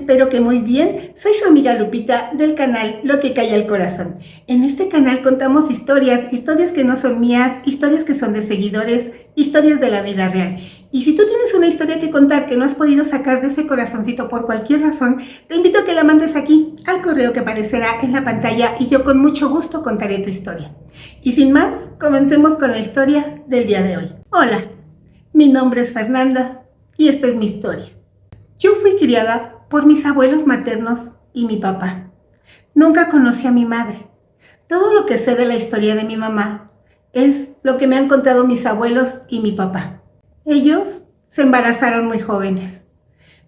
Espero que muy bien. Soy su amiga Lupita del canal Lo que calla el corazón. En este canal contamos historias que no son mías, historias que son de seguidores, historias de la vida real. Y si tú tienes una historia que contar que no has podido sacar de ese corazoncito por cualquier razón, te invito a que la mandes aquí, al correo que aparecerá en la pantalla, y yo con mucho gusto contaré tu historia. Y sin más, comencemos con la historia del día de hoy. Hola, mi nombre es Fernanda y esta es mi historia. Yo fui criada por mis abuelos maternos y mi papá. Nunca conocí a mi madre. Todo lo que sé de la historia de mi mamá es lo que me han contado mis abuelos y mi papá. Ellos se embarazaron muy jóvenes.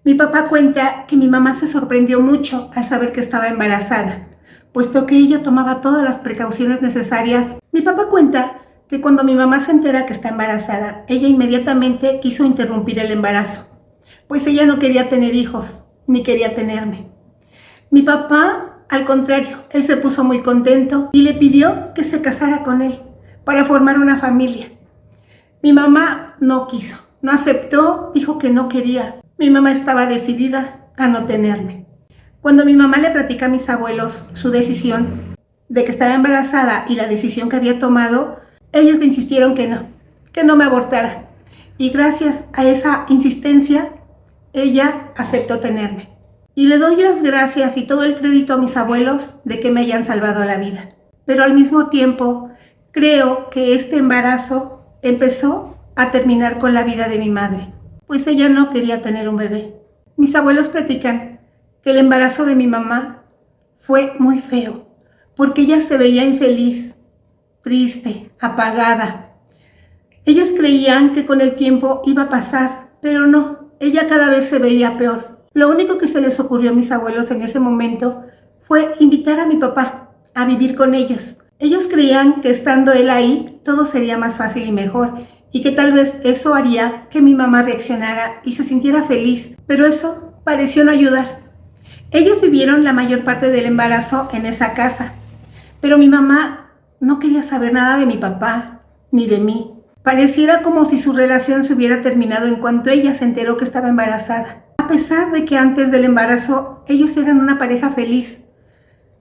Mi papá cuenta que mi mamá se sorprendió mucho al saber que estaba embarazada, puesto que ella tomaba todas las precauciones necesarias. Mi papá cuenta que cuando mi mamá se entera que está embarazada, ella inmediatamente quiso interrumpir el embarazo, pues ella no quería tener hijos, ni quería tenerme. Mi papá, al contrario, él se puso muy contento y le pidió que se casara con él para formar una familia. Mi mamá no quiso, no aceptó, dijo que no quería. Mi mamá estaba decidida a no tenerme. Cuando mi mamá le platica a mis abuelos su decisión de que estaba embarazada y la decisión que había tomado, ellos me insistieron que no me abortara. Y gracias a esa insistencia, ella aceptó tenerme. Y le doy las gracias y todo el crédito a mis abuelos de que me hayan salvado la vida. Pero al mismo tiempo, creo que este embarazo empezó a terminar con la vida de mi madre, pues ella no quería tener un bebé. Mis abuelos platican que el embarazo de mi mamá fue muy feo, porque ella se veía infeliz, triste, apagada. Ellos creían que con el tiempo iba a pasar, pero no, ella cada vez se veía peor. Lo único que se les ocurrió a mis abuelos en ese momento fue invitar a mi papá a vivir con ellos. Ellos creían que estando él ahí, todo sería más fácil y mejor, y que tal vez eso haría que mi mamá reaccionara y se sintiera feliz, pero eso pareció no ayudar. Ellos vivieron la mayor parte del embarazo en esa casa, pero mi mamá no quería saber nada de mi papá ni de mí. Pareciera como si su relación se hubiera terminado en cuanto ella se enteró que estaba embarazada. A pesar de que antes del embarazo ellos eran una pareja feliz,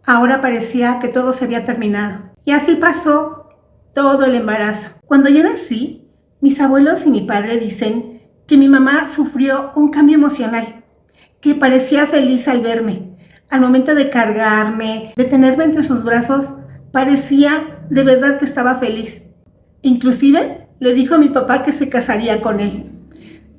ahora parecía que todo se había terminado. Y así pasó todo el embarazo. Cuando yo nací, mis abuelos y mi padre dicen que mi mamá sufrió un cambio emocional, que parecía feliz al verme. Al momento de cargarme, de tenerme entre sus brazos, parecía de verdad que estaba feliz. Inclusive le dijo a mi papá que se casaría con él.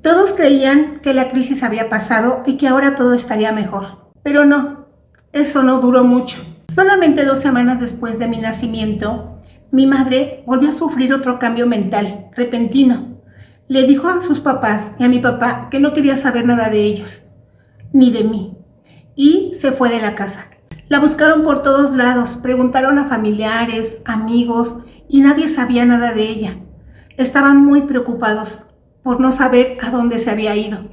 Todos creían que la crisis había pasado y que ahora todo estaría mejor. Pero no, eso no duró mucho. Solamente 2 semanas después de mi nacimiento, mi madre volvió a sufrir otro cambio mental, repentino. Le dijo a sus papás y a mi papá que no quería saber nada de ellos, ni de mí, y se fue de la casa. La buscaron por todos lados, preguntaron a familiares, amigos, y nadie sabía nada de ella. Estaban muy preocupados por no saber a dónde se había ido.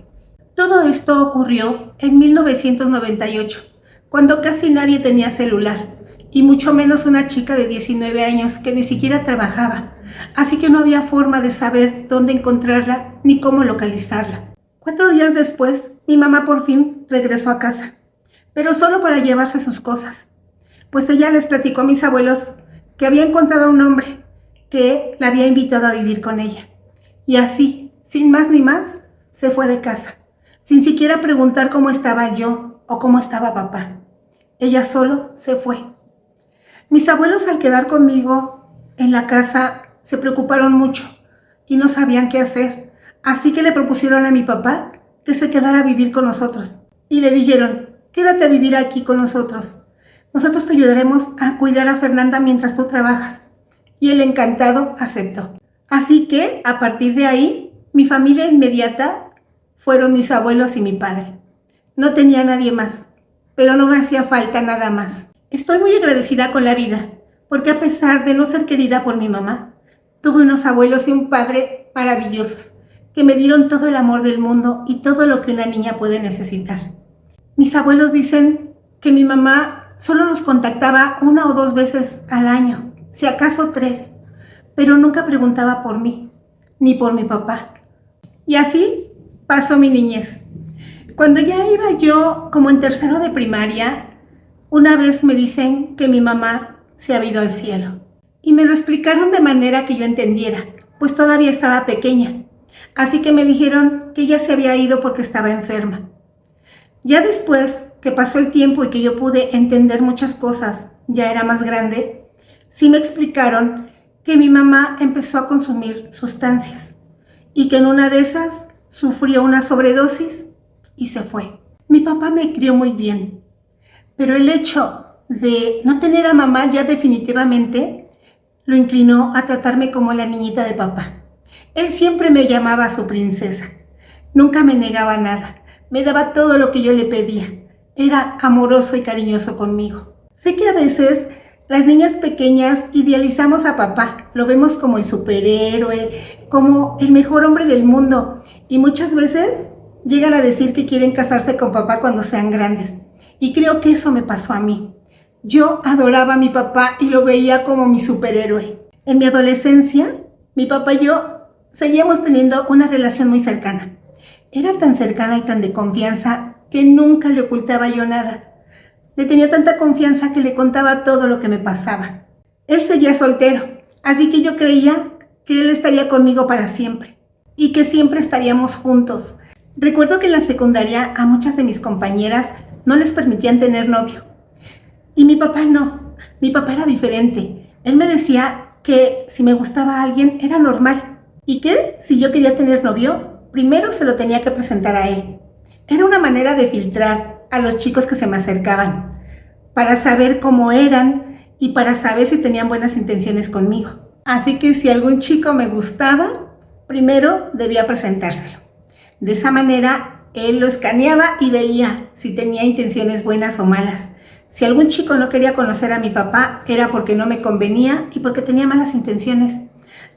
Todo esto ocurrió en 1998, cuando casi nadie tenía celular, y mucho menos una chica de 19 años que ni siquiera trabajaba, así que no había forma de saber dónde encontrarla ni cómo localizarla. 4 días después, mi mamá por fin regresó a casa, pero solo para llevarse sus cosas, pues ella les platicó a mis abuelos que había encontrado a un hombre que la había invitado a vivir con ella. Y así, sin más ni más, se fue de casa, sin siquiera preguntar cómo estaba yo o cómo estaba papá. Ella solo se fue. Mis abuelos, al quedar conmigo en la casa, se preocuparon mucho y no sabían qué hacer. Así que le propusieron a mi papá que se quedara a vivir con nosotros. Y le dijeron: quédate a vivir aquí con nosotros. Nosotros te ayudaremos a cuidar a Fernanda mientras tú trabajas. Y el encantado aceptó. Así que, a partir de ahí, mi familia inmediata fueron mis abuelos y mi padre. No tenía nadie más, pero no me hacía falta nada más. Estoy muy agradecida con la vida, porque a pesar de no ser querida por mi mamá, tuve unos abuelos y un padre maravillosos, que me dieron todo el amor del mundo y todo lo que una niña puede necesitar. Mis abuelos dicen que mi mamá solo los contactaba 1 o 2 veces al año, si acaso 3, pero nunca preguntaba por mí, ni por mi papá. Y así pasó mi niñez. Cuando ya iba yo como en tercero de primaria, una vez me dicen que mi mamá se ha ido al cielo. Y me lo explicaron de manera que yo entendiera, pues todavía estaba pequeña. Así que me dijeron que ella se había ido porque estaba enferma. Ya después que pasó el tiempo y que yo pude entender muchas cosas, ya era más grande, sí me explicaron que mi mamá empezó a consumir sustancias y que en una de esas sufrió una sobredosis y se fue. Mi papá me crió muy bien, pero el hecho de no tener a mamá ya definitivamente lo inclinó a tratarme como la niñita de papá. Él siempre me llamaba su princesa, nunca me negaba nada, me daba todo lo que yo le pedía, era amoroso y cariñoso conmigo. Sé que a veces las niñas pequeñas idealizamos a papá, lo vemos como el superhéroe, como el mejor hombre del mundo y muchas veces llegan a decir que quieren casarse con papá cuando sean grandes. Y creo que eso me pasó a mí. Yo adoraba a mi papá y lo veía como mi superhéroe. En mi adolescencia, mi papá y yo seguíamos teniendo una relación muy cercana. Era tan cercana y tan de confianza que nunca le ocultaba yo nada. Le tenía tanta confianza que le contaba todo lo que me pasaba. Él seguía soltero, así que yo creía que él estaría conmigo para siempre y que siempre estaríamos juntos. Recuerdo que en la secundaria a muchas de mis compañeras no les permitían tener novio. Y mi papá no, mi papá era diferente. Él me decía que si me gustaba a alguien era normal y que si yo quería tener novio, primero se lo tenía que presentar a él. Era una manera de filtrar a los chicos que se me acercaban, para saber cómo eran y para saber si tenían buenas intenciones conmigo. Así que si algún chico me gustaba, primero debía presentárselo. De esa manera, él lo escaneaba y veía si tenía intenciones buenas o malas. Si algún chico no quería conocer a mi papá, era porque no me convenía y porque tenía malas intenciones.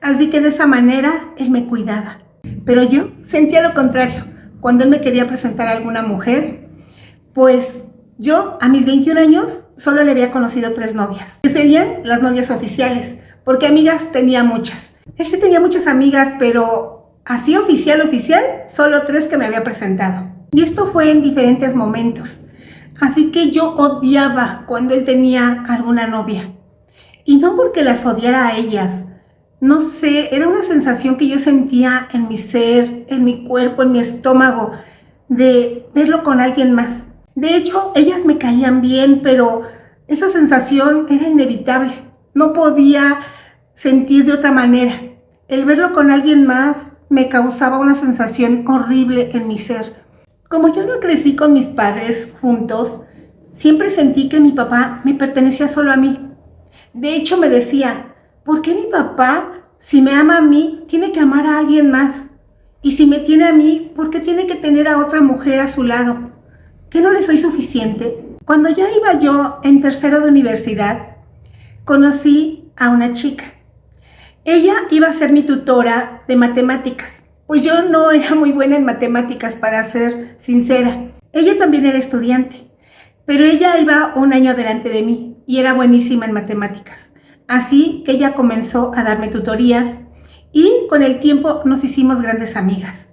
Así que de esa manera, él me cuidaba. Pero yo sentía lo contrario. Cuando él me quería presentar a alguna mujer, pues yo a mis 21 años solo le había conocido 3 novias, que serían las novias oficiales, porque amigas tenía muchas. Él sí tenía muchas amigas, pero así oficial, solo 3 que me había presentado. Y esto fue en diferentes momentos. Así que yo odiaba cuando él tenía alguna novia. Y no porque las odiara a ellas. No sé, era una sensación que yo sentía en mi ser, en mi cuerpo, en mi estómago, de verlo con alguien más. De hecho, ellas me caían bien, pero esa sensación era inevitable. No podía sentir de otra manera. El verlo con alguien más me causaba una sensación horrible en mi ser. Como yo no crecí con mis padres juntos, siempre sentí que mi papá me pertenecía solo a mí. De hecho, me decía, ¿por qué mi papá, si me ama a mí, tiene que amar a alguien más? Y si me tiene a mí, ¿por qué tiene que tener a otra mujer a su lado? ¿Qué no le soy suficiente? Cuando ya iba yo en tercero de universidad, conocí a una chica. Ella iba a ser mi tutora de matemáticas, pues yo no era muy buena en matemáticas, para ser sincera. Ella también era estudiante, pero ella iba un año adelante de mí y era buenísima en matemáticas. Así que ella comenzó a darme tutorías y con el tiempo nos hicimos grandes amigas.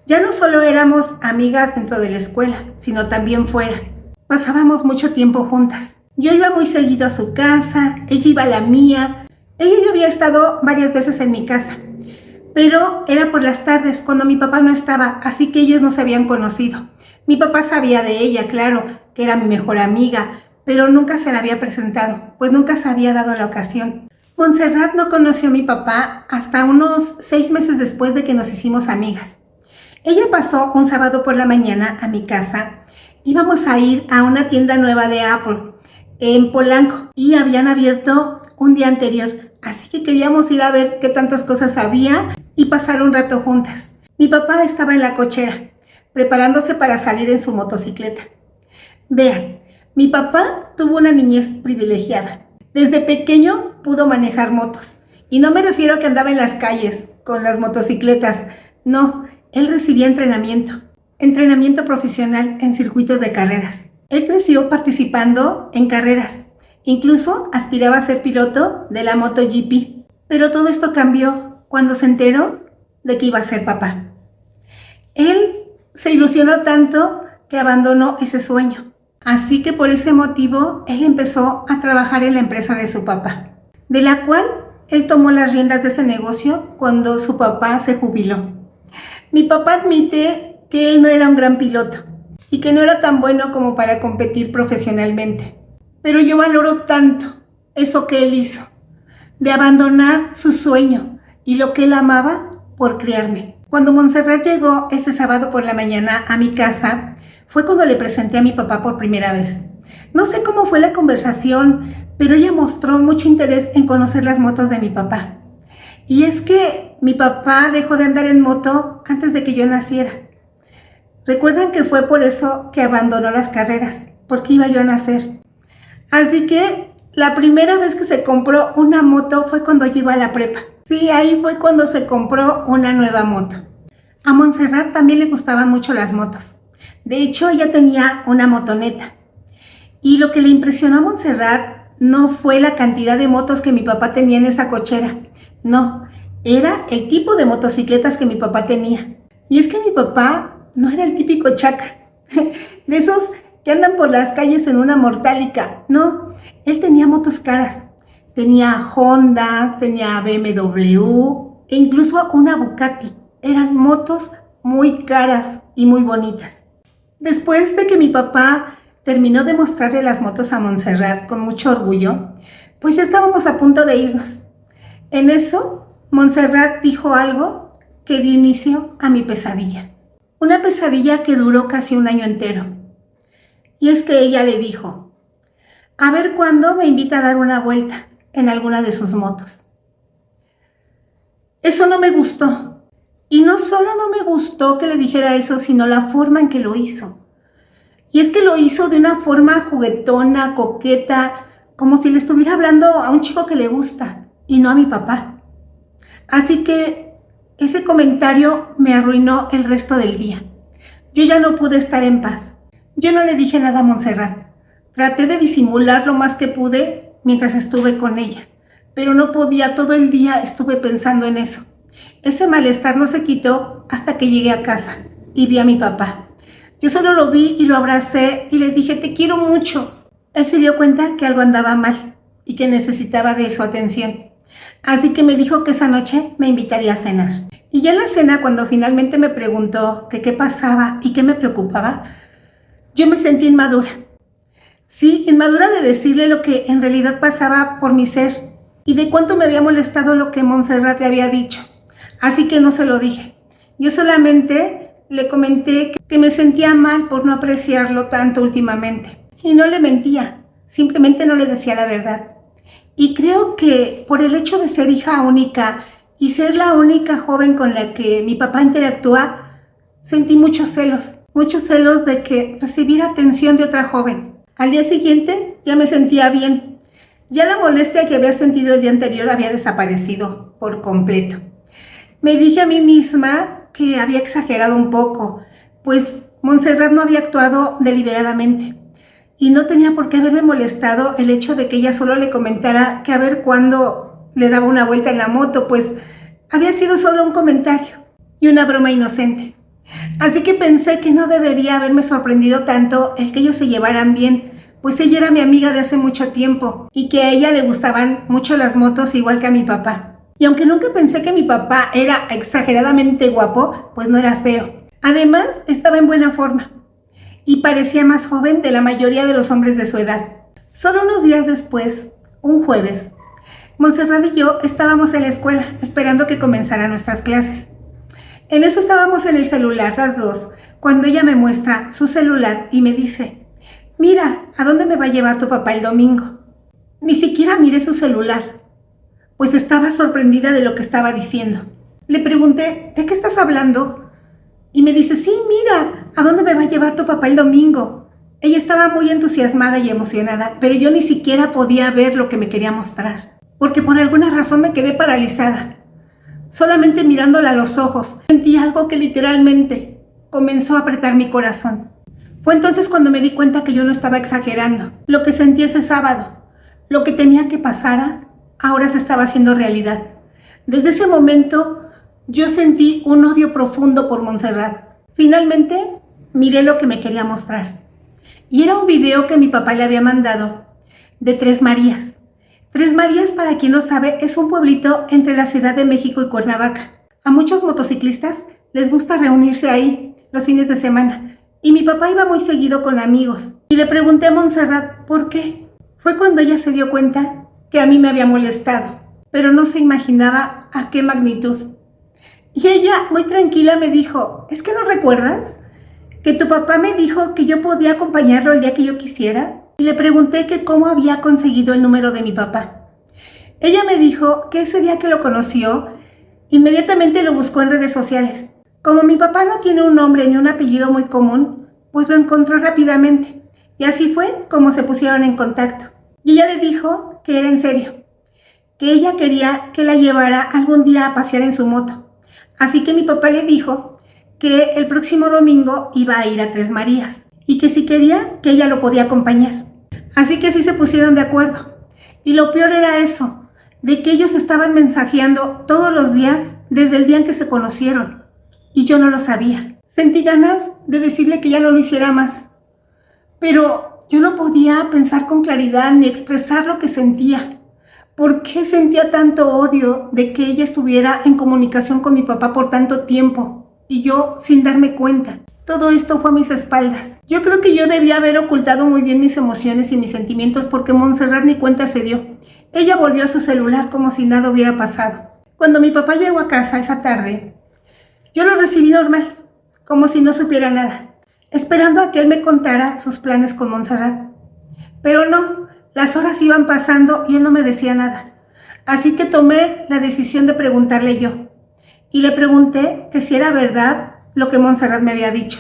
Ya no solo éramos amigas dentro de la escuela, sino también fuera. Pasábamos mucho tiempo juntas. Yo iba muy seguido a su casa, ella iba a la mía. Ella ya había estado varias veces en mi casa, pero era por las tardes, cuando mi papá no estaba, así que ellos no se habían conocido. Mi papá sabía de ella, claro, que era mi mejor amiga, pero nunca se la había presentado, pues nunca se había dado la ocasión. Montserrat no conoció a mi papá hasta unos 6 meses después de que nos hicimos amigas. Ella pasó un sábado por la mañana a mi casa. Íbamos a ir a una tienda nueva de Apple en Polanco y habían abierto un día anterior, así que queríamos ir a ver qué tantas cosas había y pasar un rato juntas. Mi papá estaba en la cochera, preparándose para salir en su motocicleta. Vean, mi papá tuvo una niñez privilegiada. Desde pequeño pudo manejar motos. Y no me refiero a que andaba en las calles con las motocicletas. No, él recibía entrenamiento profesional en circuitos de carreras. Él creció participando en carreras. Incluso aspiraba a ser piloto de la MotoGP. Pero todo esto cambió cuando se enteró de que iba a ser papá. Él se ilusionó tanto que abandonó ese sueño. Así que por ese motivo, él empezó a trabajar en la empresa de su papá, de la cual él tomó las riendas de ese negocio cuando su papá se jubiló. Mi papá admite que él no era un gran piloto y que no era tan bueno como para competir profesionalmente. Pero yo valoro tanto eso que él hizo, de abandonar su sueño y lo que él amaba por criarme. Cuando Montserrat llegó ese sábado por la mañana a mi casa, fue cuando le presenté a mi papá por primera vez. No sé cómo fue la conversación, pero ella mostró mucho interés en conocer las motos de mi papá. Y es que mi papá dejó de andar en moto antes de que yo naciera. Recuerdan que fue por eso que abandonó las carreras, porque iba yo a nacer. Así que la primera vez que se compró una moto fue cuando yo iba a la prepa. Sí, ahí fue cuando se compró una nueva moto. A Montserrat también le gustaban mucho las motos. De hecho, ella tenía una motoneta. Y lo que le impresionó a Montserrat no fue la cantidad de motos que mi papá tenía en esa cochera. No, era el tipo de motocicletas que mi papá tenía. Y es que mi papá no era el típico chaca, de esos que andan por las calles en una mortálica. No, él tenía motos caras. Tenía Honda, tenía BMW e incluso una Bugatti. Eran motos muy caras y muy bonitas. Después de que mi papá terminó de mostrarle las motos a Montserrat con mucho orgullo, pues ya estábamos a punto de irnos. En eso, Montserrat dijo algo que dio inicio a mi pesadilla. Una pesadilla que duró casi un año entero. Y es que ella le dijo, a ver cuándo me invita a dar una vuelta en alguna de sus motos. Eso no me gustó. Y no solo no me gustó que le dijera eso, sino la forma en que lo hizo. Y es que lo hizo de una forma juguetona, coqueta, como si le estuviera hablando a un chico que le gusta y no a mi papá. Así que ese comentario me arruinó el resto del día. Yo ya no pude estar en paz. Yo no le dije nada a Montserrat. Traté de disimular lo más que pude mientras estuve con ella, pero no podía, todo el día estuve pensando en eso. Ese malestar no se quitó hasta que llegué a casa y vi a mi papá. Yo solo lo vi y lo abracé y le dije, te quiero mucho. Él se dio cuenta que algo andaba mal y que necesitaba de su atención. Así que me dijo que esa noche me invitaría a cenar. Y ya en la cena, cuando finalmente me preguntó que qué pasaba y qué me preocupaba, yo me sentí inmadura. Sí, inmadura de decirle lo que en realidad pasaba por mi ser y de cuánto me había molestado lo que Montserrat le había dicho. Así que no se lo dije. Yo solamente le comenté que me sentía mal por no apreciarlo tanto últimamente. Y no le mentía, simplemente no le decía la verdad. Y creo que por el hecho de ser hija única y ser la única joven con la que mi papá interactúa, sentí muchos celos de que recibiera atención de otra joven. Al día siguiente ya me sentía bien. Ya la molestia que había sentido el día anterior había desaparecido por completo. Me dije a mí misma que había exagerado un poco, pues Montserrat no había actuado deliberadamente. Y no tenía por qué haberme molestado el hecho de que ella solo le comentara que a ver cuándo le daba una vuelta en la moto, pues había sido solo un comentario y una broma inocente. Así que pensé que no debería haberme sorprendido tanto el que ellos se llevaran bien, pues ella era mi amiga de hace mucho tiempo y que a ella le gustaban mucho las motos igual que a mi papá. Y aunque nunca pensé que mi papá era exageradamente guapo, pues no era feo. Además, estaba en buena forma y parecía más joven de la mayoría de los hombres de su edad. Solo unos días después, un jueves, Montserrat y yo estábamos en la escuela esperando que comenzaran nuestras clases. En eso estábamos en el celular las dos, cuando ella me muestra su celular y me dice, mira, ¿a dónde me va a llevar tu papá el domingo? Ni siquiera miré su celular, pues estaba sorprendida de lo que estaba diciendo. Le pregunté, ¿de qué estás hablando? Y me dice, sí, mira, ¿a dónde me va a llevar tu papá el domingo? Ella estaba muy entusiasmada y emocionada, pero yo ni siquiera podía ver lo que me quería mostrar, porque por alguna razón me quedé paralizada. Solamente mirándola a los ojos, sentí algo que literalmente comenzó a apretar mi corazón. Fue entonces cuando me di cuenta que yo no estaba exagerando. Lo que sentí ese sábado, lo que temía que pasara, ahora se estaba haciendo realidad. Desde ese momento, yo sentí un odio profundo por Montserrat. Finalmente, miré lo que me quería mostrar. Y era un video que mi papá le había mandado de Tres Marías. Tres Marías, para quien no sabe, es un pueblito entre la Ciudad de México y Cuernavaca. A muchos motociclistas les gusta reunirse ahí los fines de semana. Y mi papá iba muy seguido con amigos. Y le pregunté a Montserrat por qué. Fue cuando ella se dio cuenta que a mí me había molestado, pero no se imaginaba a qué magnitud. Y ella, muy tranquila, me dijo, ¿es que no recuerdas que tu papá me dijo que yo podía acompañarlo el día que yo quisiera? Y le pregunté que cómo había conseguido el número de mi papá. Ella me dijo que ese día que lo conoció, inmediatamente lo buscó en redes sociales. Como mi papá no tiene un nombre ni un apellido muy común, pues lo encontró rápidamente. Y así fue como se pusieron en contacto. Y ella le dijo que era en serio, que ella quería que la llevara algún día a pasear en su moto. Así que mi papá le dijo que el próximo domingo iba a ir a Tres Marías y que si quería, que ella lo podía acompañar. Así que sí se pusieron de acuerdo. Y lo peor era eso, de que ellos estaban mensajeando todos los días desde el día en que se conocieron. Y yo no lo sabía. Sentí ganas de decirle que ya no lo hiciera más. Pero yo no podía pensar con claridad ni expresar lo que sentía. ¿Por qué sentía tanto odio de que ella estuviera en comunicación con mi papá por tanto tiempo? Y yo sin darme cuenta. Todo esto fue a mis espaldas. Yo creo que yo debía haber ocultado muy bien mis emociones y mis sentimientos porque Montserrat ni cuenta se dio. Ella volvió a su celular como si nada hubiera pasado. Cuando mi papá llegó a casa esa tarde, yo lo recibí normal, como si no supiera nada, esperando a que él me contara sus planes con Montserrat. Pero no, las horas iban pasando y él no me decía nada. Así que tomé la decisión de preguntarle yo. Y le pregunté que si era verdad lo que Montserrat me había dicho.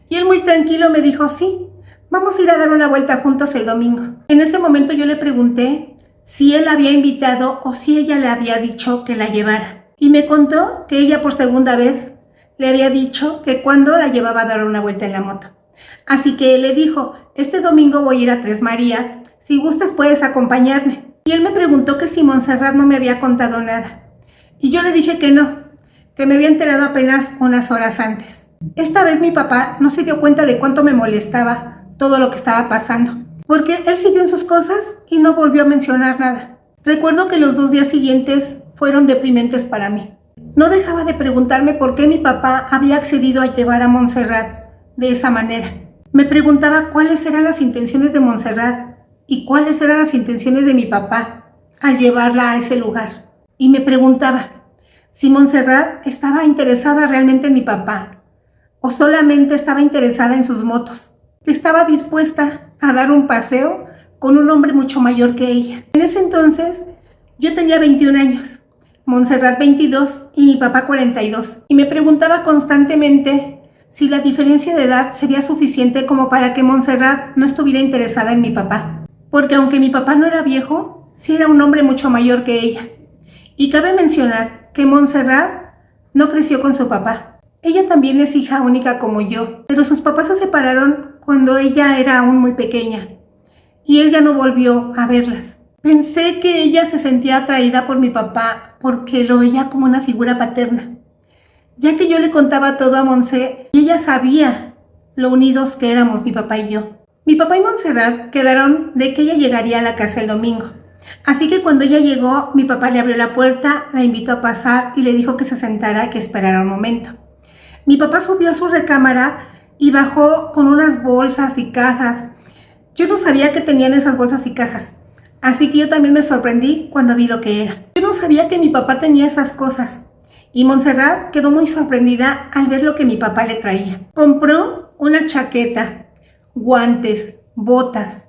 Y él muy tranquilo me dijo, sí, vamos a ir a dar una vuelta juntos el domingo. En ese momento yo le pregunté si él la había invitado o si ella le había dicho que la llevara. Y me contó que ella por segunda vez le había dicho que cuando la llevaba a dar una vuelta en la moto. Así que él le dijo, este domingo voy a ir a Tres Marías, si gustas puedes acompañarme. Y él me preguntó que si Montserrat no me había contado nada. Y yo le dije que no, que me había enterado apenas unas horas antes. Esta vez mi papá no se dio cuenta de cuánto me molestaba todo lo que estaba pasando, porque él siguió en sus cosas y no volvió a mencionar nada. Recuerdo que los 2 días siguientes fueron deprimentes para mí. No dejaba de preguntarme por qué mi papá había accedido a llevar a Montserrat de esa manera. Me preguntaba cuáles eran las intenciones de Montserrat y cuáles eran las intenciones de mi papá al llevarla a ese lugar. Y me preguntaba si Montserrat estaba interesada realmente en mi papá o solamente estaba interesada en sus motos, que estaba dispuesta a dar un paseo con un hombre mucho mayor que ella. En ese entonces yo tenía 21 años. Montserrat 22 y mi papá 42. Y me preguntaba constantemente si la diferencia de edad sería suficiente como para que Montserrat no estuviera interesada en mi papá. Porque aunque mi papá no era viejo, sí era un hombre mucho mayor que ella. Y cabe mencionar que Montserrat no creció con su papá. Ella también es hija única como yo, pero sus papás se separaron cuando ella era aún muy pequeña. Y él ya no volvió a verlas. Pensé que ella se sentía atraída por mi papá porque lo veía como una figura paterna, ya que yo le contaba todo a Montse y ella sabía lo unidos que éramos mi papá y yo. Mi papá y Montserrat quedaron de que ella llegaría a la casa el domingo. Así que cuando ella llegó, mi papá le abrió la puerta, la invitó a pasar y le dijo que se sentara y que esperara un momento. Mi papá subió a su recámara y bajó con unas bolsas y cajas. Yo no sabía que tenían esas bolsas y cajas. Así que yo también me sorprendí cuando vi lo que era. Yo no sabía que mi papá tenía esas cosas. Y Montserrat quedó muy sorprendida al ver lo que mi papá le traía. Compró una chaqueta, guantes, botas,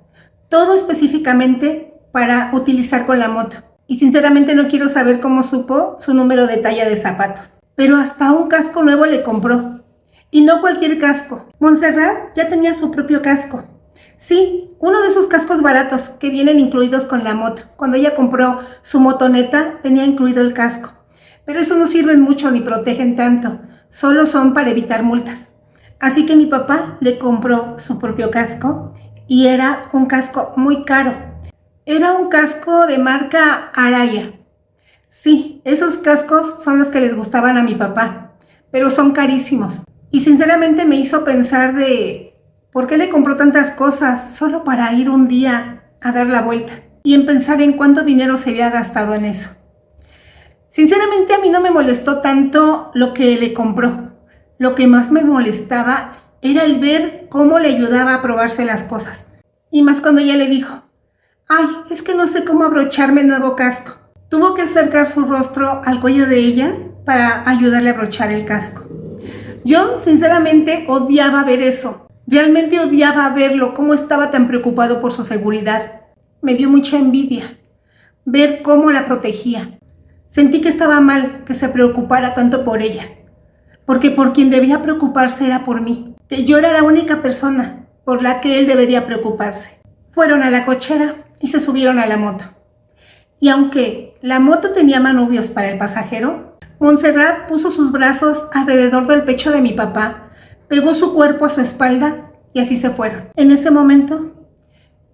todo específicamente para utilizar con la moto. Y sinceramente no quiero saber cómo supo su número de talla de zapatos. Pero hasta un casco nuevo le compró. Y no cualquier casco. Montserrat ya tenía su propio casco. Sí, uno de esos cascos baratos que vienen incluidos con la moto. Cuando ella compró su motoneta, venía incluido el casco. Pero esos no sirven mucho ni protegen tanto. Solo son para evitar multas. Así que mi papá le compró su propio casco y era un casco muy caro. Era un casco de marca Araya. Sí, esos cascos son los que les gustaban a mi papá, pero son carísimos. Y sinceramente me hizo pensar de por qué le compró tantas cosas solo para ir un día a dar la vuelta, y en pensar en cuánto dinero se había gastado en eso. Sinceramente a mí no me molestó tanto lo que le compró. Lo que más me molestaba era el ver cómo le ayudaba a probarse las cosas. Y más cuando ella le dijo, ay, es que no sé cómo abrocharme el nuevo casco. Tuvo que acercar su rostro al cuello de ella para ayudarle a abrochar el casco. Yo sinceramente odiaba ver eso. Realmente odiaba verlo, cómo estaba tan preocupado por su seguridad. Me dio mucha envidia ver cómo la protegía. Sentí que estaba mal que se preocupara tanto por ella, porque por quien debía preocuparse era por mí, que yo era la única persona por la que él debería preocuparse. Fueron a la cochera y se subieron a la moto. Y aunque la moto tenía manubrios para el pasajero, Montserrat puso sus brazos alrededor del pecho de mi papá, pegó su cuerpo a su espalda y así se fueron. En ese momento,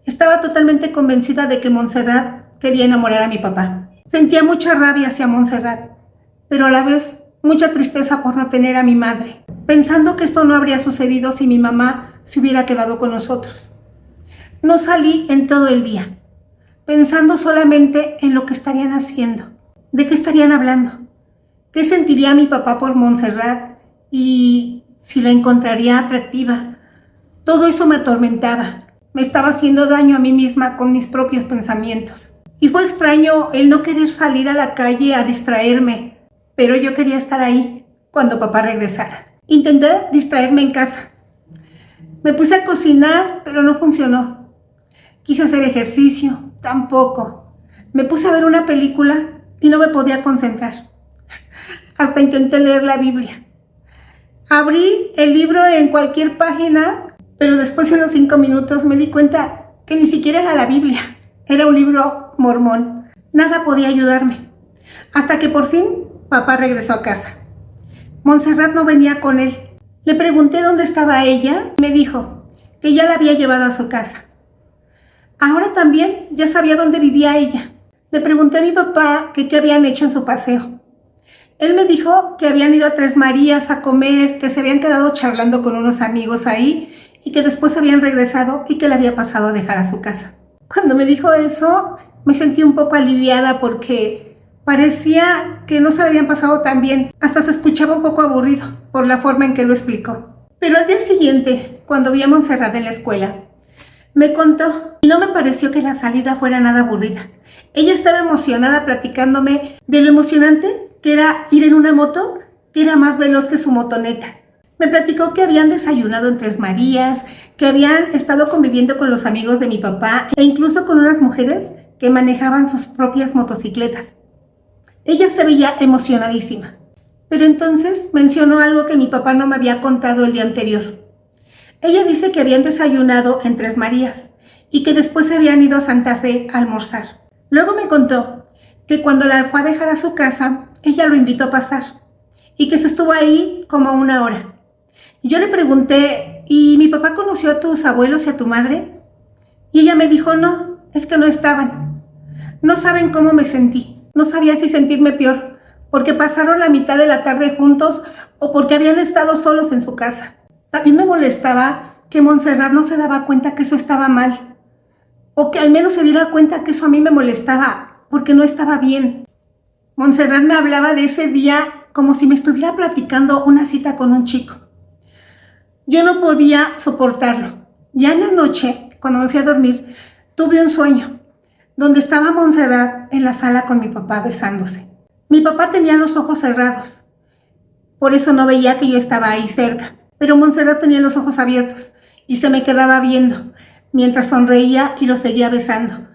estaba totalmente convencida de que Montserrat quería enamorar a mi papá. Sentía mucha rabia hacia Montserrat, pero a la vez mucha tristeza por no tener a mi madre, pensando que esto no habría sucedido si mi mamá se hubiera quedado con nosotros. No salí en todo el día, pensando solamente en lo que estarían haciendo, de qué estarían hablando, qué sentiría mi papá por Montserrat y si la encontraría atractiva. Todo eso me atormentaba, me estaba haciendo daño a mí misma con mis propios pensamientos. Y fue extraño el no querer salir a la calle a distraerme, pero yo quería estar ahí cuando papá regresara. Intenté distraerme en casa. Me puse a cocinar, pero no funcionó. Quise hacer ejercicio, tampoco. Me puse a ver una película y no me podía concentrar. Hasta intenté leer la Biblia. Abrí el libro en cualquier página, pero después en los 5 minutos me di cuenta que ni siquiera era la Biblia. Era un libro mormón. Nada podía ayudarme. Hasta que por fin papá regresó a casa. Montserrat no venía con él. Le pregunté dónde estaba ella y me dijo que ya la había llevado a su casa. Ahora también ya sabía dónde vivía ella. Le pregunté a mi papá que qué habían hecho en su paseo. Él me dijo que habían ido a Tres Marías a comer, que se habían quedado charlando con unos amigos ahí y que después habían regresado y que le había pasado a dejar a su casa. Cuando me dijo eso, me sentí un poco aliviada porque parecía que no se le habían pasado tan bien. Hasta se escuchaba un poco aburrido por la forma en que lo explicó. Pero al día siguiente, cuando vi a Montserrat en la escuela, me contó y no me pareció que la salida fuera nada aburrida. Ella estaba emocionada platicándome de lo emocionante que era ir en una moto que era más veloz que su motoneta. Me platicó que habían desayunado en Tres Marías, que habían estado conviviendo con los amigos de mi papá e incluso con unas mujeres que manejaban sus propias motocicletas. Ella se veía emocionadísima, pero entonces mencionó algo que mi papá no me había contado el día anterior. Ella dice que habían desayunado en Tres Marías y que después se habían ido a Santa Fe a almorzar. Luego me contó que cuando la fue a dejar a su casa, ella lo invitó a pasar y que se estuvo ahí como 1 hora. Y yo le pregunté, ¿y mi papá conoció a tus abuelos y a tu madre? Y ella me dijo, no, es que no estaban. No saben cómo me sentí. No sabía si sentirme peor, porque pasaron la mitad de la tarde juntos o porque habían estado solos en su casa. También me molestaba que Montserrat no se daba cuenta que eso estaba mal, o que al menos se diera cuenta que eso a mí me molestaba, porque no estaba bien. Montserrat me hablaba de ese día como si me estuviera platicando una cita con un chico. Yo no podía soportarlo. Ya en la noche, cuando me fui a dormir, tuve un sueño donde estaba Montserrat en la sala con mi papá besándose. Mi papá tenía los ojos cerrados, por eso no veía que yo estaba ahí cerca, pero Montserrat tenía los ojos abiertos y se me quedaba viendo mientras sonreía y lo seguía besando.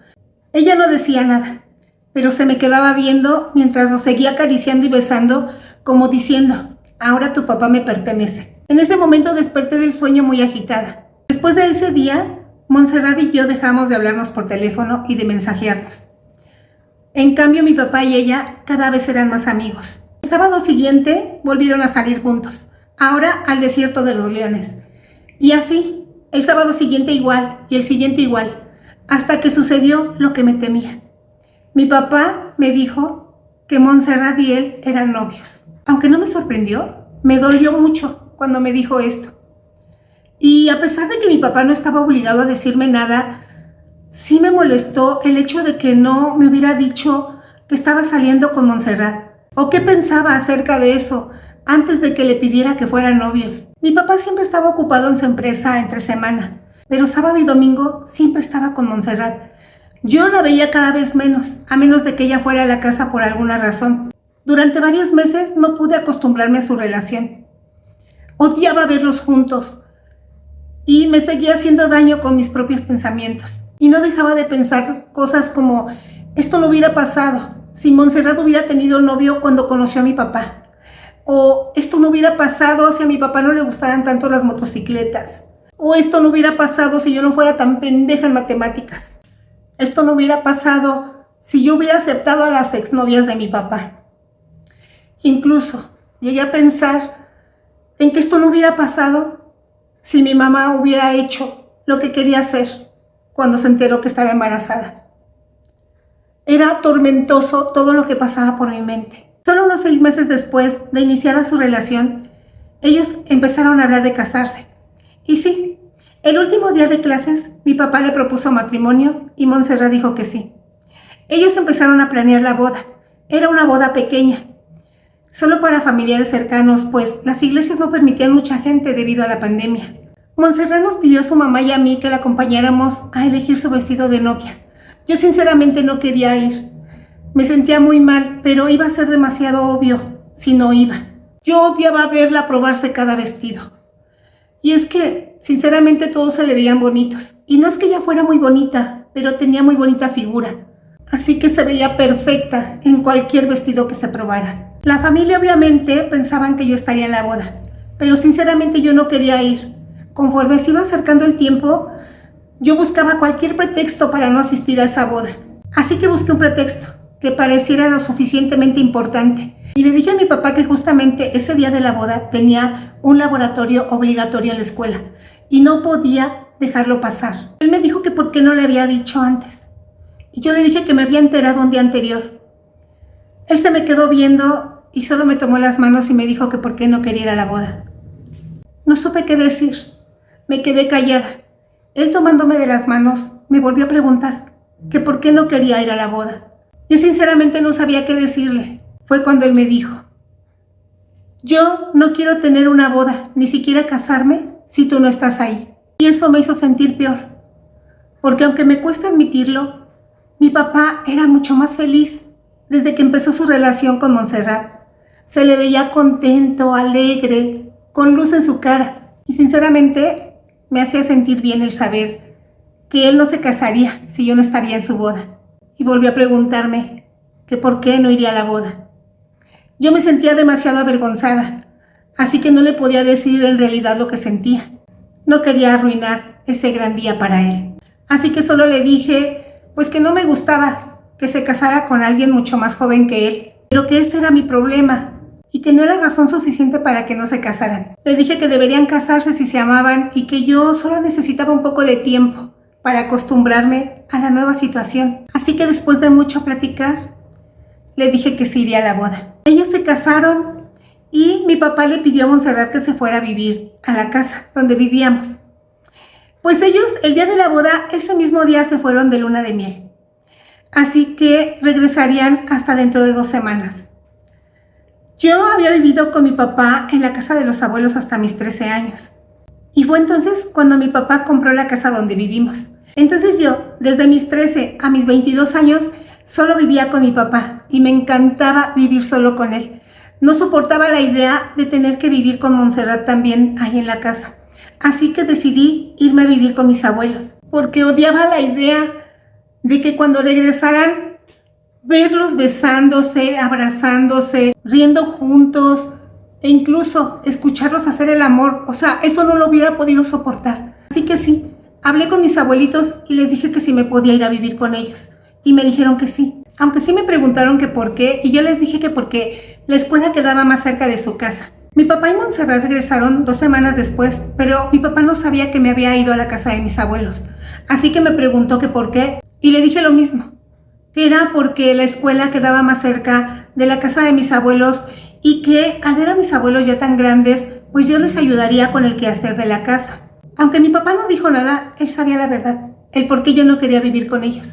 Ella no decía nada, pero se me quedaba viendo mientras lo seguía acariciando y besando, como diciendo, ahora tu papá me pertenece. En ese momento desperté del sueño muy agitada. Después de ese día, Montserrat y yo dejamos de hablarnos por teléfono y de mensajearnos. En cambio, mi papá y ella cada vez eran más amigos. El sábado siguiente volvieron a salir juntos, ahora al desierto de los Leones. Y así, el sábado siguiente igual y el siguiente igual, hasta que sucedió lo que me temía. Mi papá me dijo que Montserrat y él eran novios. Aunque no me sorprendió, me dolió mucho, cuando me dijo esto. Y a pesar de que mi papá no estaba obligado a decirme nada, sí me molestó el hecho de que no me hubiera dicho que estaba saliendo con Montserrat o qué pensaba acerca de eso antes de que le pidiera que fueran novios. Mi papá siempre estaba ocupado en su empresa entre semana, pero sábado y domingo siempre estaba con Montserrat. Yo la veía cada vez menos, a menos de que ella fuera a la casa por alguna razón. Durante varios meses no pude acostumbrarme a su relación. Odiaba verlos juntos y me seguía haciendo daño con mis propios pensamientos. Y no dejaba de pensar cosas como, esto no hubiera pasado si Montserrat hubiera tenido novio cuando conoció a mi papá. O esto no hubiera pasado si a mi papá no le gustaran tanto las motocicletas. O esto no hubiera pasado si yo no fuera tan pendeja en matemáticas. Esto no hubiera pasado si yo hubiera aceptado a las exnovias de mi papá. Incluso llegué a pensar en que esto no hubiera pasado si mi mamá hubiera hecho lo que quería hacer cuando se enteró que estaba embarazada. Era tormentoso todo lo que pasaba por mi mente. Solo unos 6 meses después de iniciada su relación, ellos empezaron a hablar de casarse. Y sí, el último día de clases, mi papá le propuso matrimonio y Montserrat dijo que sí. Ellos empezaron a planear la boda. Era una boda pequeña, solo para familiares cercanos, pues las iglesias no permitían mucha gente debido a la pandemia. Montserrat nos pidió a su mamá y a mí que la acompañáramos a elegir su vestido de novia. Yo sinceramente no quería ir. Me sentía muy mal, pero iba a ser demasiado obvio si no iba. Yo odiaba verla probarse cada vestido. Y es que, sinceramente, todos se le veían bonitos. Y no es que ella fuera muy bonita, pero tenía muy bonita figura. Así que se veía perfecta en cualquier vestido que se probara. La familia obviamente pensaban que yo estaría en la boda, pero sinceramente yo no quería ir. Conforme se iba acercando el tiempo, yo buscaba cualquier pretexto para no asistir a esa boda. Así que busqué un pretexto que pareciera lo suficientemente importante. Y le dije a mi papá que justamente ese día de la boda tenía un laboratorio obligatorio en la escuela y no podía dejarlo pasar. Él me dijo que por qué no le había dicho antes. Y yo le dije que me había enterado un día anterior. Él se me quedó viendo y solo me tomó las manos y me dijo que por qué no quería ir a la boda. No supe qué decir. Me quedé callada. Él, tomándome de las manos, me volvió a preguntar que por qué no quería ir a la boda. Yo sinceramente no sabía qué decirle. Fue cuando él me dijo: yo no quiero tener una boda, ni siquiera casarme, si tú no estás ahí. Y eso me hizo sentir peor, porque aunque me cuesta admitirlo, mi papá era mucho más feliz desde que empezó su relación con Montserrat. Se le veía contento, alegre, con luz en su cara. Y sinceramente me hacía sentir bien el saber que él no se casaría si yo no estaría en su boda. Y volvió a preguntarme que por qué no iría a la boda. Yo me sentía demasiado avergonzada, así que no le podía decir en realidad lo que sentía. No quería arruinar ese gran día para él. Así que solo le dije, pues que no me gustaba que se casara con alguien mucho más joven que él, pero que ese era mi problema y que no era razón suficiente para que no se casaran. Le dije que deberían casarse si se amaban y que yo solo necesitaba un poco de tiempo para acostumbrarme a la nueva situación. Así que después de mucho platicar, le dije que sí iría a la boda. Ellos se casaron y mi papá le pidió a Montserrat que se fuera a vivir a la casa donde vivíamos. Pues ellos, el día de la boda, ese mismo día se fueron de luna de miel. Así que regresarían hasta dentro de 2 semanas. Yo había vivido con mi papá en la casa de los abuelos hasta mis 13 años. Y fue entonces cuando mi papá compró la casa donde vivimos. Entonces yo, desde mis 13 a mis 22 años, solo vivía con mi papá y me encantaba vivir solo con él. No soportaba la idea de tener que vivir con Montserrat también ahí en la casa. Así que decidí irme a vivir con mis abuelos, porque odiaba la idea de que cuando regresaran, verlos besándose, abrazándose, riendo juntos e incluso escucharlos hacer el amor. O sea, eso no lo hubiera podido soportar. Así que sí, hablé con mis abuelitos y les dije que si me podía ir a vivir con ellos. Y me dijeron que sí. Aunque sí me preguntaron que por qué, y yo les dije que porque la escuela quedaba más cerca de su casa. Mi papá y Montserrat regresaron 2 semanas después, pero mi papá no sabía que me había ido a la casa de mis abuelos. Así que me preguntó que por qué, y le dije lo mismo, que era porque la escuela quedaba más cerca de la casa de mis abuelos y que al ver a mis abuelos ya tan grandes, pues yo les ayudaría con el quehacer de la casa. Aunque mi papá no dijo nada, él sabía la verdad, el por qué yo no quería vivir con ellos.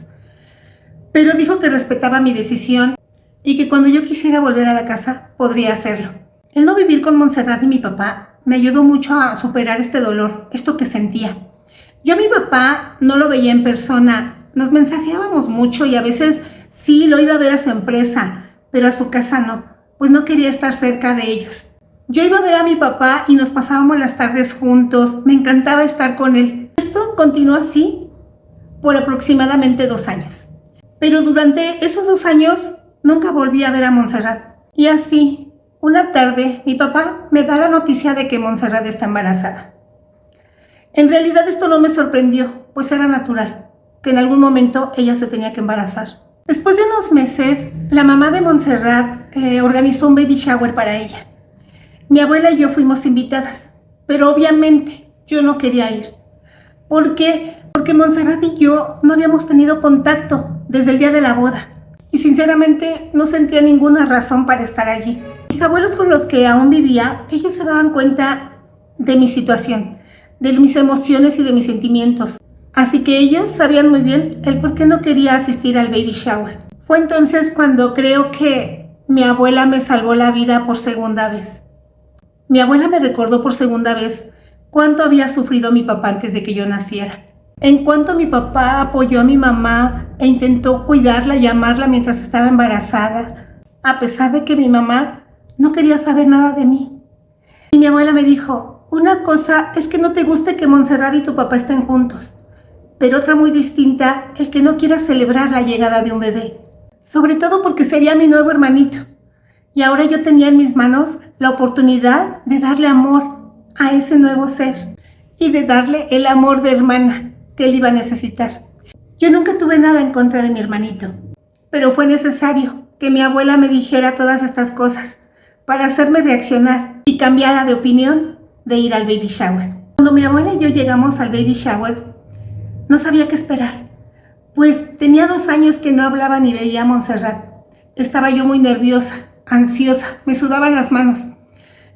Pero dijo que respetaba mi decisión y que cuando yo quisiera volver a la casa, podría hacerlo. El no vivir con Montserrat y mi papá me ayudó mucho a superar este dolor, esto que sentía. Yo a mi papá no lo veía en persona, nos mensajeábamos mucho y a veces sí lo iba a ver a su empresa, pero a su casa no, pues no quería estar cerca de ellos. Yo iba a ver a mi papá y nos pasábamos las tardes juntos, me encantaba estar con él. Esto continuó así por aproximadamente 2 años. Pero durante esos 2 años nunca volví a ver a Montserrat. Y así, una tarde, mi papá me da la noticia de que Montserrat está embarazada. En realidad esto no me sorprendió, pues era natural, que en algún momento ella se tenía que embarazar. Después de unos meses, la mamá de Montserrat organizó un baby shower para ella. Mi abuela y yo fuimos invitadas, pero obviamente yo no quería ir. ¿Por qué? Porque Montserrat y yo no habíamos tenido contacto desde el día de la boda. Y sinceramente no sentía ninguna razón para estar allí. Mis abuelos con los que aún vivía, ellos se daban cuenta de mi situación, de mis emociones y de mis sentimientos. Así que ellos sabían muy bien el por qué no quería asistir al baby shower. Fue entonces cuando creo que mi abuela me salvó la vida por segunda vez. Mi abuela me recordó por segunda vez cuánto había sufrido mi papá antes de que yo naciera. En cuanto mi papá apoyó a mi mamá e intentó cuidarla y amarla mientras estaba embarazada, a pesar de que mi mamá no quería saber nada de mí. Y mi abuela me dijo, una cosa es que no te guste que Montserrat y tu papá estén juntos, pero otra muy distinta, el que no quieras celebrar la llegada de un bebé. Sobre todo porque sería mi nuevo hermanito. Y ahora yo tenía en mis manos la oportunidad de darle amor a ese nuevo ser y de darle el amor de hermana que él iba a necesitar. Yo nunca tuve nada en contra de mi hermanito, pero fue necesario que mi abuela me dijera todas estas cosas para hacerme reaccionar y cambiara de opinión de ir al baby shower. Cuando mi abuela y yo llegamos al baby shower, no sabía qué esperar, pues tenía 2 años que no hablaba ni veía a Montserrat. Estaba yo muy nerviosa, ansiosa, me sudaban las manos.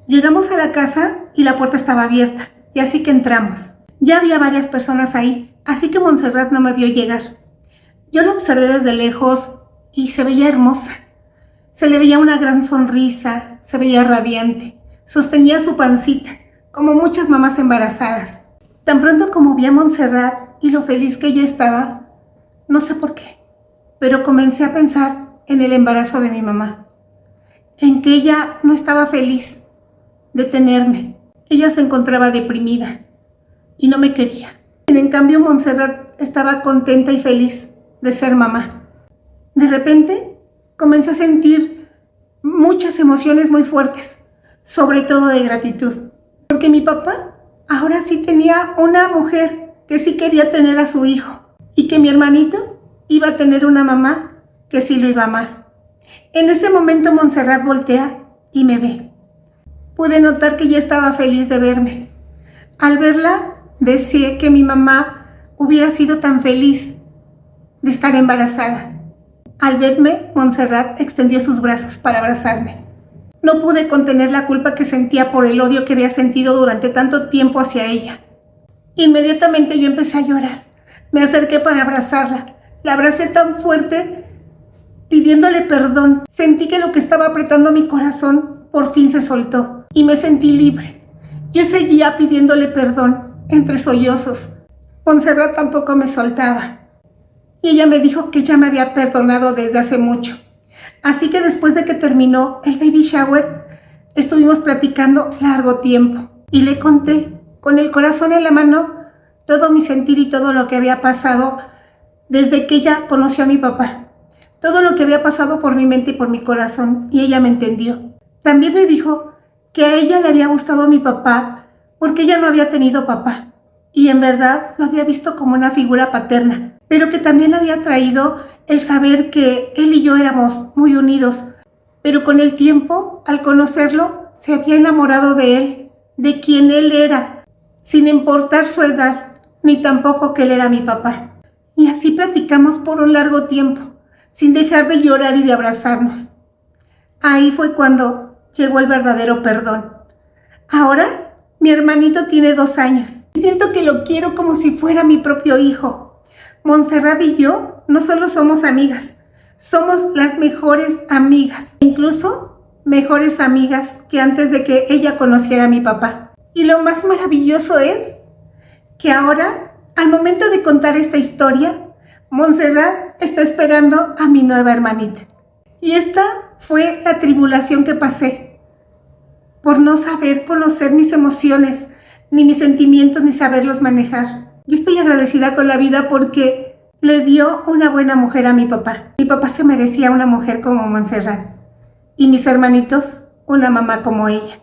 Llegamos a la casa y la puerta estaba abierta, y así que entramos. Ya había varias personas ahí, así que Montserrat no me vio llegar. Yo la observé desde lejos y se veía hermosa. Se le veía una gran sonrisa, se veía radiante, sostenía su pancita, como muchas mamás embarazadas. Tan pronto como vi a Montserrat y lo feliz que ella estaba, no sé por qué, pero comencé a pensar en el embarazo de mi mamá, en que ella no estaba feliz de tenerme. Ella se encontraba deprimida y no me quería. En cambio, Montserrat estaba contenta y feliz de ser mamá. De repente, comencé a sentir muchas emociones muy fuertes, sobre todo de gratitud, porque mi papá ahora sí tenía una mujer que sí quería tener a su hijo y que mi hermanito iba a tener una mamá que sí lo iba a amar. En ese momento Montserrat voltea y me ve. Pude notar que ella estaba feliz de verme. Al verla, deseé que mi mamá hubiera sido tan feliz de estar embarazada. Al verme, Montserrat extendió sus brazos para abrazarme. No pude contener la culpa que sentía por el odio que había sentido durante tanto tiempo hacia ella. Inmediatamente yo empecé a llorar. Me acerqué para abrazarla. La abracé tan fuerte, pidiéndole perdón. Sentí que lo que estaba apretando mi corazón por fin se soltó y me sentí libre. Yo seguía pidiéndole perdón entre sollozos. Montserrat tampoco me soltaba. Y ella me dijo que ya me había perdonado desde hace mucho. Así que después de que terminó el baby shower, estuvimos platicando largo tiempo. Y le conté, con el corazón en la mano, todo mi sentir y todo lo que había pasado desde que ella conoció a mi papá. Todo lo que había pasado por mi mente y por mi corazón. Y ella me entendió. También me dijo que a ella le había gustado mi papá porque ella no había tenido papá. Y en verdad lo había visto como una figura paterna, pero que también le había traído el saber que él y yo éramos muy unidos. Pero con el tiempo, al conocerlo, se había enamorado de él, de quien él era, sin importar su edad, ni tampoco que él era mi papá. Y así platicamos por un largo tiempo, sin dejar de llorar y de abrazarnos. Ahí fue cuando llegó el verdadero perdón. Ahora Mi hermanito tiene 2 años. Siento que lo quiero como si fuera mi propio hijo. Montserrat y yo no solo somos amigas, somos las mejores amigas. Incluso mejores amigas que antes de que ella conociera a mi papá. Y lo más maravilloso es que ahora, al momento de contar esta historia, Montserrat está esperando a mi nueva hermanita. Y esta fue la tribulación que pasé por no saber conocer mis emociones, ni mis sentimientos, ni saberlos manejar. Yo estoy agradecida con la vida porque le dio una buena mujer a mi papá. Mi papá se merecía una mujer como Montserrat. Y mis hermanitos, una mamá como ella.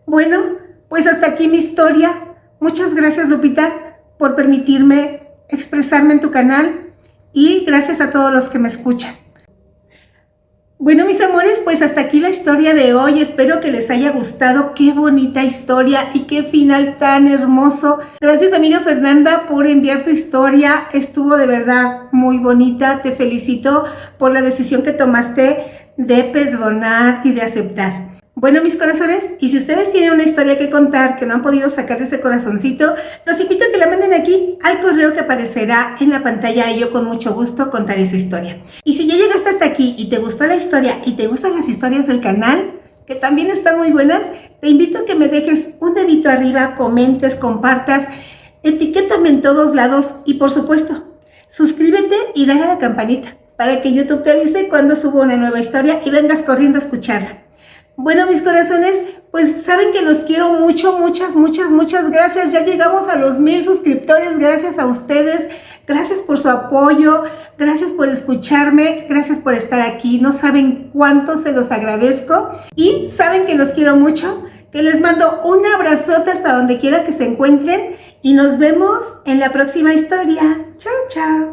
Bueno, pues hasta aquí mi historia. Muchas gracias, Lupita, por permitirme expresarme en tu canal. Y gracias a todos los que me escuchan. Bueno, mis amores, pues hasta aquí la historia de hoy. Espero que les haya gustado. Qué bonita historia y qué final tan hermoso. Gracias, amiga Fernanda, por enviar tu historia. Estuvo de verdad muy bonita. Te felicito por la decisión que tomaste de perdonar y de aceptar. Bueno, mis corazones, y si ustedes tienen una historia que contar que no han podido sacar de ese corazoncito, los invito a que la manden aquí al correo que aparecerá en la pantalla y yo con mucho gusto contaré su historia. Y si ya llegaste hasta aquí y te gustó la historia y te gustan las historias del canal, que también están muy buenas, te invito a que me dejes un dedito arriba, comentes, compartas, etiquétame en todos lados y por supuesto, suscríbete y dale a la campanita para que YouTube te avise cuando subo una nueva historia y vengas corriendo a escucharla. Bueno, mis corazones, pues saben que los quiero mucho, muchas gracias. Ya llegamos a los 1000 suscriptores, gracias a ustedes, gracias por su apoyo, gracias por escucharme, gracias por estar aquí. No saben cuánto se los agradezco y saben que los quiero mucho, que les mando un abrazote hasta donde quiera que se encuentren y nos vemos en la próxima historia. Chao, chao.